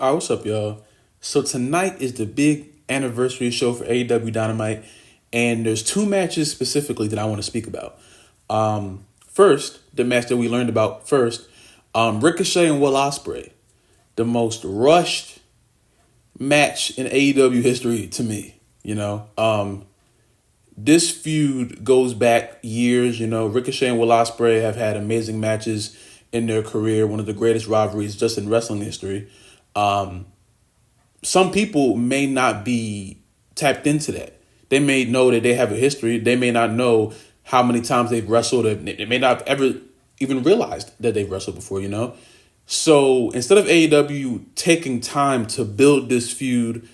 All right, what's up, y'all? So tonight is the big anniversary show for AEW Dynamite, and there's two matches specifically that I want to speak about. First, the match that we learned about first, Ricochet and Will Ospreay, the most rushed match in AEW history to me. This feud goes back years. Ricochet and Will Ospreay have had amazing matches in their career, one of the greatest rivalries just in wrestling history. Some people may not be tapped into that. They may know that they have a history. They may not know how many times they've wrestled. They may not ever even realized that they've wrestled before. So instead of AEW taking time to build this feud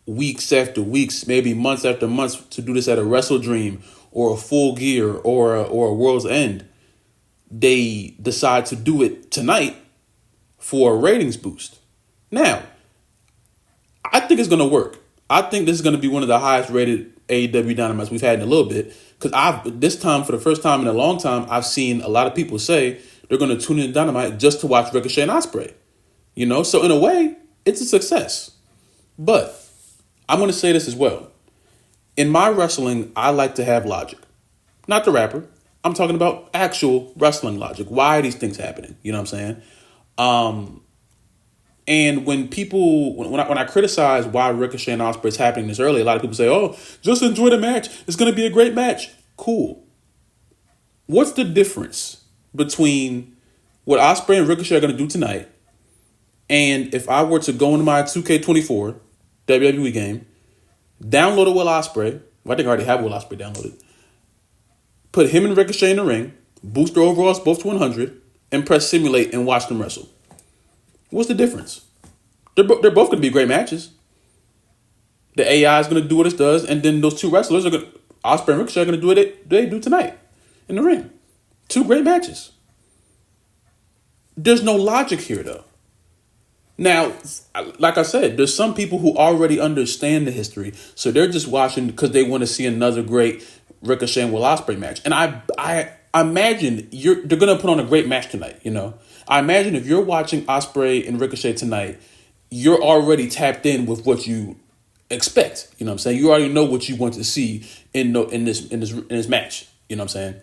weeks after weeks, maybe months after months, to do this at a Wrestle Dream or a Full Gear or a World's End, they decide to do it tonight for a ratings boost. Now, I think it's going to work. I think this is going to be one of the highest rated AEW Dynamites we've had in a little bit. Because this time, for the first time in a long time, I've seen a lot of people say they're going to tune in Dynamite just to watch Ricochet and Ospreay. So in a way, it's a success. But I'm going to say this as well. In my wrestling, I like to have logic. Not the rapper. I'm talking about actual wrestling logic. Why are these things happening? You know what I'm saying? And when I criticize why Ricochet and Ospreay is happening this early, a lot of people say, "Oh, just enjoy the match. It's going to be a great match." Cool. What's the difference between what Ospreay and Ricochet are going to do tonight, and if I were to go into my 2K24 WWE game, download a Will Ospreay, well, I think I already have Will Ospreay downloaded, put him and Ricochet in the ring, boost their overalls both to 100, and press simulate and watch them wrestle? What's the difference? They're both going to be great matches. The AI is going to do what it does, and then those two wrestlers are going to, Ospreay and Ricochet, are going to do what they do tonight in the ring. Two great matches. There's no logic here, though. Now, like I said, there's some people who already understand the history, so they're just watching because they want to see another great Ricochet and Will Ospreay match. And I imagine they're going to put on a great match tonight. I imagine if you're watching Ospreay and Ricochet tonight, you're already tapped in with what you expect. You know what I'm saying? You already know what you want to see in this match. You know what I'm saying?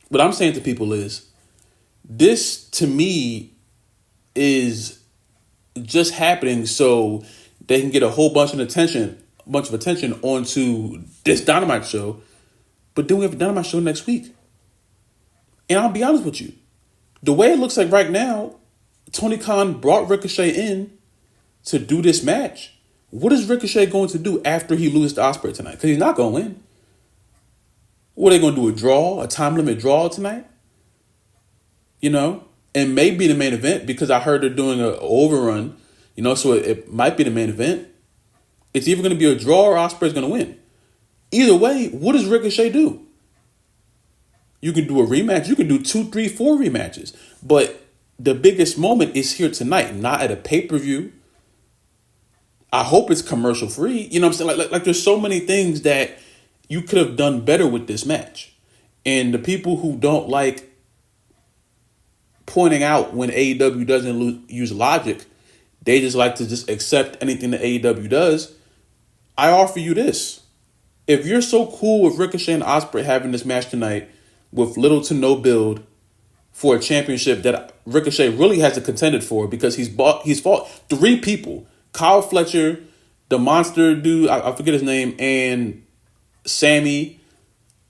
What I'm saying to people is, this to me is just happening so they can get a whole bunch of attention onto this Dynamite show. But then we have a Dynamite show next week. And I'll be honest with you, the way it looks like right now, Tony Khan brought Ricochet in to do this match. What is Ricochet going to do after he loses to Ospreay tonight? Because he's not going to win. What are they going to do? A time limit draw tonight? And maybe the main event, because I heard they're doing an overrun, so it might be the main event. It's either going to be a draw or Ospreay's going to win. Either way, what does Ricochet do? You can do a rematch. You can do 2, 3, 4 rematches. But the biggest moment is here tonight, not at a pay-per-view. I hope it's commercial free. You know what I'm saying? Like there's so many things that you could have done better with this match. And the people who don't like pointing out when AEW doesn't use logic, they just like to just accept anything that AEW does. I offer you this. If you're so cool with Ricochet and Ospreay having this match tonight with little to no build for a championship that Ricochet really hasn't contended for, because he's fought 3 people: Kyle Fletcher, the monster dude, I forget his name, and Sammy.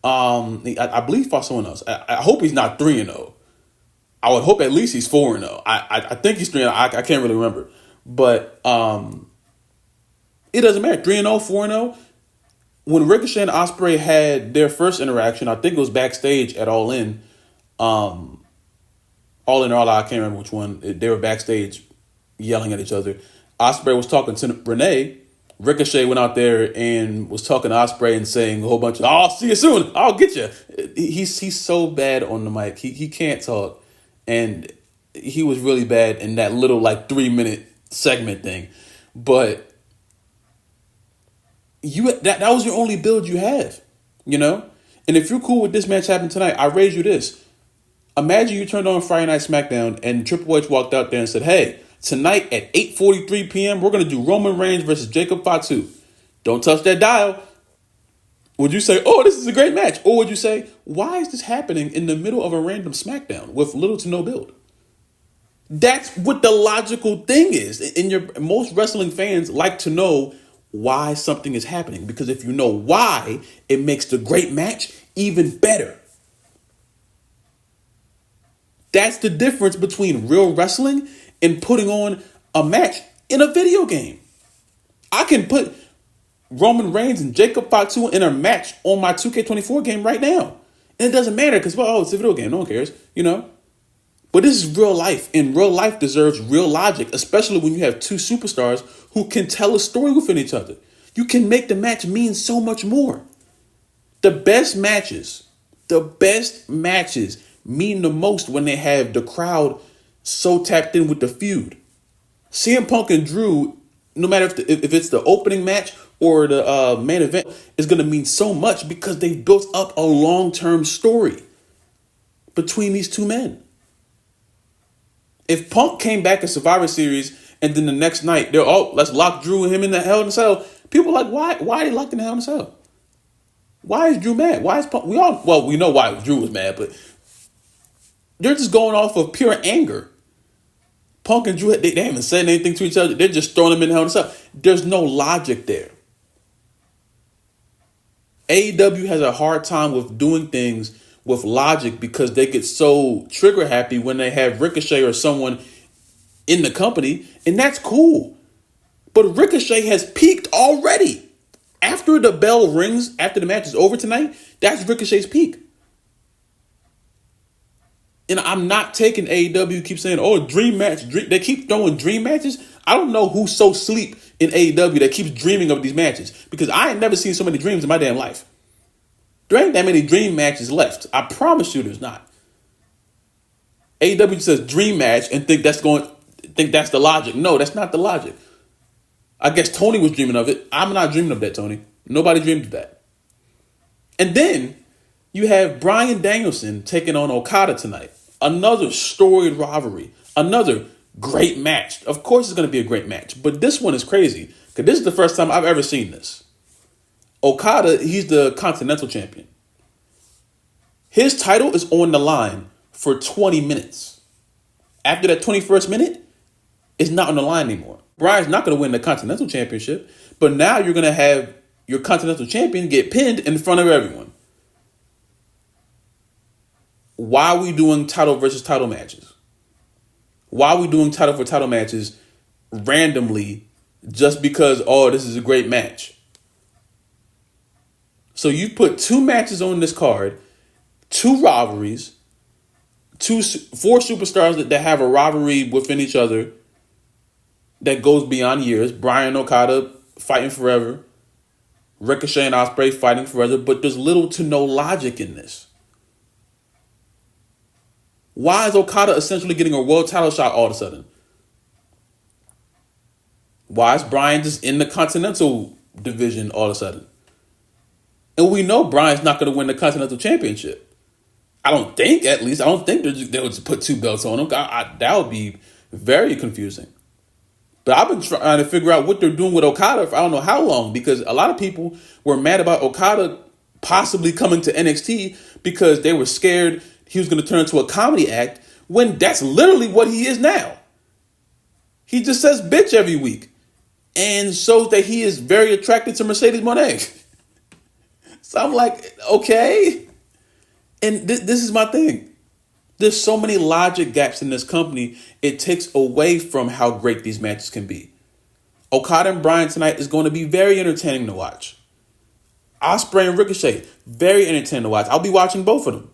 I believe fought someone else. I hope he's not 3-0. I would hope at least he's 4-0. I think he's 3-0. I can't really remember. But it doesn't matter. 3-0, 4-0. When Ricochet and Ospreay had their first interaction, I think it was backstage at All In. All In or All Out, I can't remember which one. They were backstage yelling at each other. Ospreay was talking to Renee. Ricochet went out there and was talking to Ospreay and saying a whole bunch of, "I'll see you soon. I'll get you." He's so bad on the mic. He can't talk. And he was really bad in that little 3-minute segment thing. But that was your only build you have, And if you're cool with this match happening tonight, I raise you this. Imagine you turned on Friday Night SmackDown and Triple H walked out there and said, "Hey, Tonight at 8:43 p.m., we're going to do Roman Reigns versus Jacob Fatu. Don't touch that dial. Would you say, oh, this is a great match? Or would you say, why is this happening in the middle of a random SmackDown with little to no build? That's what the logical thing is. Most wrestling fans like to know why something is happening, because if you know why, it makes the great match even better. That's the difference between real wrestling and putting on a match in a video game. I can put Roman Reigns and Jacob Fatu in a match on my 2K24 game right now. And it doesn't matter because, well, it's a video game. No one cares, But this is real life, and real life deserves real logic, especially when you have two superstars who can tell a story within each other. You can make the match mean so much more. The best matches mean the most when they have the crowd so tapped in with the feud. CM Punk and Drew, no matter if it's the opening match or the main event, is going to mean so much because they've built up a long-term story between these two men. If Punk came back in Survivor Series and then the next night they're let's lock Drew and him in the Hell in a Cell, people are like, why are they locked in the Hell in a Cell? Why is Drew mad? Why is Punk? We know why Drew was mad, but they're just going off of pure anger. Punk and Drew, they haven't said anything to each other. They're just throwing them in the Hell in a Cell. There's no logic there. AEW has a hard time with doing things with logic because they get so trigger happy when they have Ricochet or someone in the company, and that's cool. But Ricochet has peaked already. After the bell rings, after the match is over tonight, that's Ricochet's peak. And I'm not taking AEW keep saying, oh, dream match. They keep throwing dream matches. I don't know who's so sleep in AEW that keeps dreaming of these matches, because I ain't never seen so many dreams in my damn life. There ain't that many dream matches left. I promise you there's not. AEW says dream match and think that's the logic. No, that's not the logic. I guess Tony was dreaming of it. I'm not dreaming of that, Tony. Nobody dreamed of that. And then you have Bryan Danielson taking on Okada tonight. Another storied rivalry. Another great match. Of course it's going to be a great match. But this one is crazy, because this is the first time I've ever seen this. Okada, he's the Continental Champion. His title is on the line for 20 minutes. After that 21st minute, it's not on the line anymore. Bryan's not going to win the Continental Championship, but now you're going to have your Continental Champion get pinned in front of everyone. Why are we doing title versus title matches? Why are we doing title for title matches randomly just because, oh, this is a great match? So you put two matches on this card, two rivalries, four superstars that have a rivalry within each other that goes beyond years. Bryan Okada fighting forever. Ricochet and Ospreay fighting forever. But there's little to no logic in this. Why is Okada essentially getting a world title shot all of a sudden? Why is Bryan just in the Continental division all of a sudden? And we know Bryan's not going to win the Continental Championship. I don't think, at least. I don't think they'll just put two belts on him. That would be very confusing. But I've been trying to figure out what they're doing with Okada for I don't know how long, because a lot of people were mad about Okada possibly coming to NXT because they were scared he was going to turn into a comedy act, when that's literally what he is now. He just says bitch every week and shows that he is very attracted to Mercedes Moné. So I'm like, okay. And this is my thing. There's so many logic gaps in this company. It takes away from how great these matches can be. Okada and Bryan tonight is going to be very entertaining to watch. Ospreay and Ricochet, very entertaining to watch. I'll be watching both of them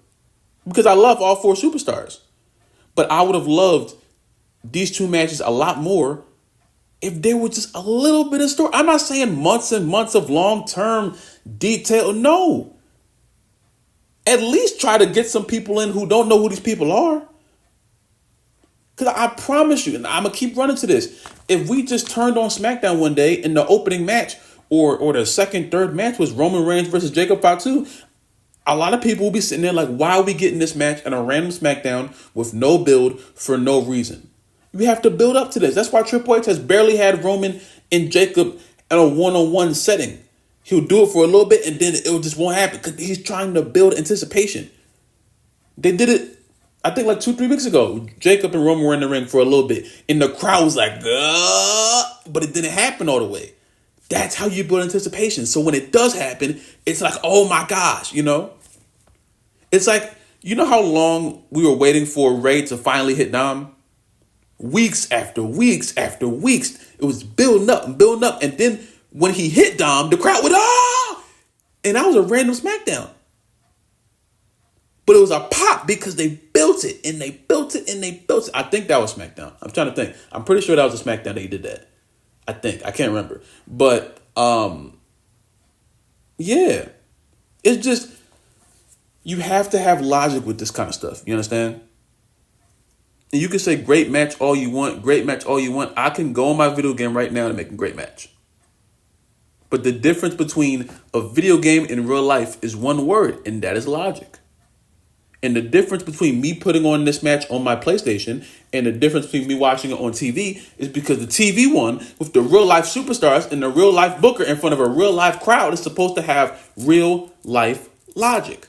because I love all four superstars. But I would have loved these two matches a lot more if there was just a little bit of story. I'm not saying months and months of long-term detail. No. At least try to get some people in who don't know who these people are. Because I promise you, and I'm going to keep running to this, if we just turned on SmackDown one day and the opening match or the second, third match was Roman Reigns versus Jacob Fatu, a lot of people will be sitting there like, why are we getting this match in a random SmackDown with no build for no reason? We have to build up to this. That's why Triple H has barely had Roman and Jacob in a one-on-one setting. He'll do it for a little bit and then it just won't happen because he's trying to build anticipation. They did it, I think, like 2-3 weeks ago. Jacob and Roman were in the ring for a little bit and the crowd was like, but it didn't happen all the way. That's how you build anticipation. So when it does happen, it's like, oh my gosh, you know? It's like, you know how long we were waiting for Ray to finally hit Dom? Weeks after weeks after weeks. It was building up and building up. And then when he hit Dom, the crowd would, ah! And that was a random SmackDown. But it was a pop because they built it and they built it and they built it. I think that was SmackDown. I'm trying to think. I'm pretty sure that was a SmackDown that he did that. I think. I can't remember. But, yeah. It's just, you have to have logic with this kind of stuff. You understand? And you can say great match all you want, great match all you want. I can go on my video game right now and make a great match. But the difference between a video game and real life is one word, and that is logic. And the difference between me putting on this match on my PlayStation and the difference between me watching it on TV is because the TV one with the real life superstars and the real life booker in front of a real life crowd is supposed to have real life logic.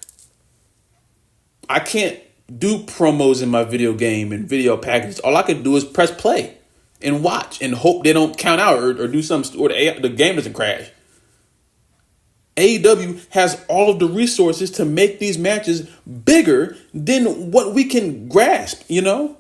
I can't do promos in my video game and video packages. All I can do is press play and watch and hope they don't count out or do something or the game doesn't crash. AEW has all of the resources to make these matches bigger than what we can grasp, you know?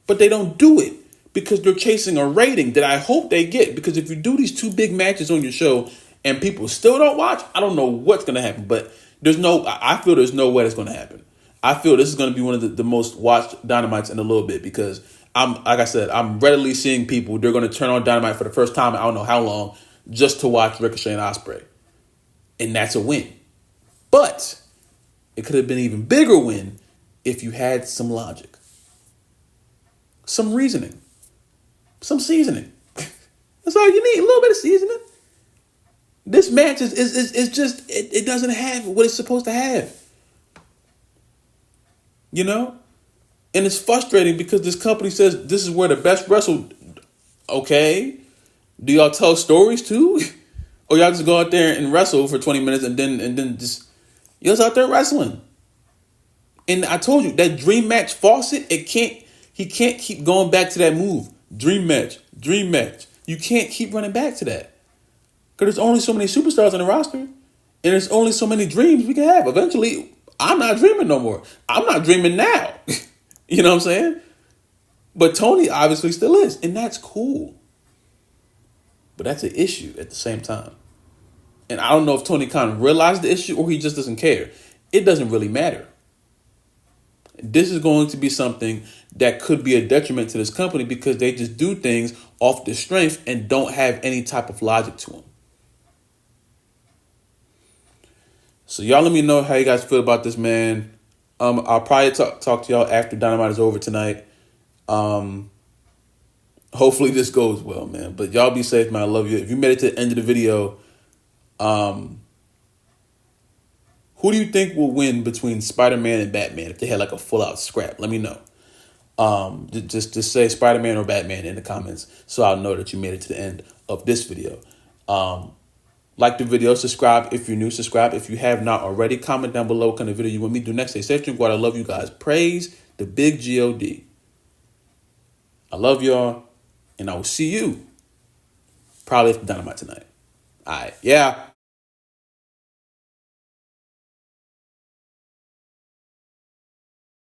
But they don't do it because they're chasing a rating that I hope they get. Because if you do these two big matches on your show and people still don't watch, I don't know what's going to happen. But I feel there's no way that's going to happen. I feel this is going to be one of the most watched Dynamites in a little bit because like I said, I'm readily seeing people, they're going to turn on Dynamite for the first time in I don't know how long just to watch Ricochet and Ospreay. And that's a win. But it could have been an even bigger win if you had some logic, some reasoning, some seasoning. That's all you need, a little bit of seasoning. This match is just, it doesn't have what it's supposed to have. You know? And it's frustrating because this company says this is where the best wrestle. Okay. Do y'all tell stories too? Or y'all just go out there and wrestle for 20 minutes and then just you're just out there wrestling. And I told you that dream match Fawcett, he can't keep going back to that move. Dream match. You can't keep running back to that. Because there's only so many superstars on the roster. And there's only so many dreams we can have. Eventually, I'm not dreaming no more. I'm not dreaming now. You know what I'm saying? But Tony obviously still is. And that's cool. But that's an issue at the same time. And I don't know if Tony Khan realized the issue or he just doesn't care. It doesn't really matter. This is going to be something that could be a detriment to this company because they just do things off the strength and don't have any type of logic to them. So y'all let me know how you guys feel about this, man. I'll probably talk to y'all after Dynamite is over tonight. Hopefully this goes well, man. But y'all be safe, man. I love you. If you made it to the end of the video, who do you think will win between Spider-Man and Batman if they had like a full-out scrap? Let me know. Just say Spider-Man or Batman in the comments so I'll know that you made it to the end of this video. Like the video, subscribe if you're new, subscribe if you have not already. Comment down below what kind of video you want me to do next. Stay safe, drink water. I love you guys. Praise the big God. I love y'all, and I will see you probably at the Dynamite tonight. All right, yeah.